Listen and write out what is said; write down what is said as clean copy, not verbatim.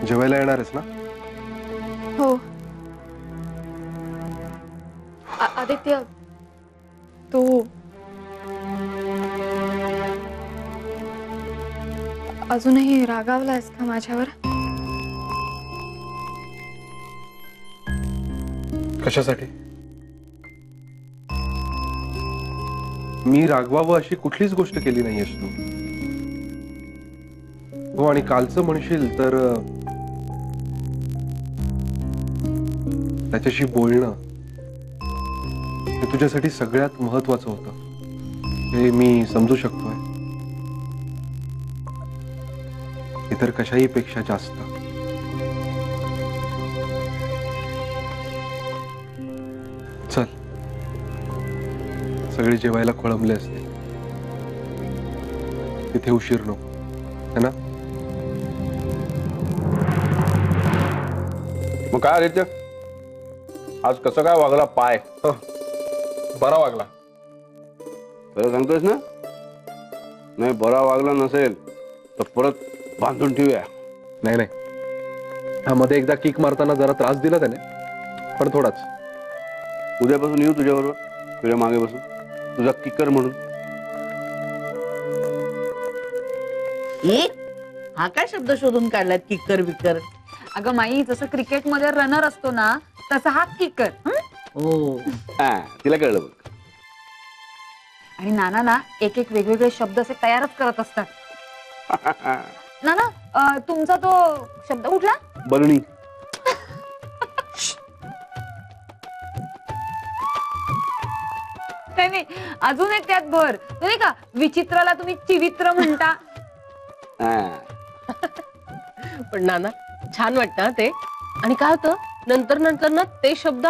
जेवायला येणार आहेस ना? हो. आदित्य, तू अजूनही रागावलायस का माझ्यावर? कशासाठी? मी रागवावं अशी कुठलीच गोष्ट केली नाहीयेस तू. हो, आणि कालचं म्हणशील तर त्याच्याशी बोलणं हे तुझ्यासाठी सगळ्यात महत्वाचं होतं, हे मी समजू शकतोय. इतर कशाही पेक्षा जास्त. चल, सगळे जेवायला खोळंबले असते, तिथे उशीर नको, है ना? मग काय आदित्य, आज कसं काय वागला पाय? बरा वागला. खरं सांगतोयस ना? नाही, बरा वागला नसेल तर परत बांधून ठेवूया. नाही नाही, हा मध्ये एकदा किक मारताना जरा त्रास दिला त्याने, पण थोडाच. उद्यापासून येऊ तुझ्याबरोबर, तुझ्या मागे बसून, तुझा किकर म्हणून. हा काय शब्द शोधून काढलाय, किकर बिकर? अगं माई, जसं क्रिकेटमध्ये रनर असतो ना, तसा हा किकर. हो, तिला कळलं बघ. आणि नाना ना एक एक वेगवेगळे शब्द असे तयारच करत असतात. नाना, तुमचा तो शब्द कुठला? बरणी. नाही, अजून एक त्यात भर. नाही का, विचित्राला तुम्ही चिवित्र म्हणता. पण नाना, छान वाटतं ते. आणि काय होतं, नंतर नंतर ना ते शब्द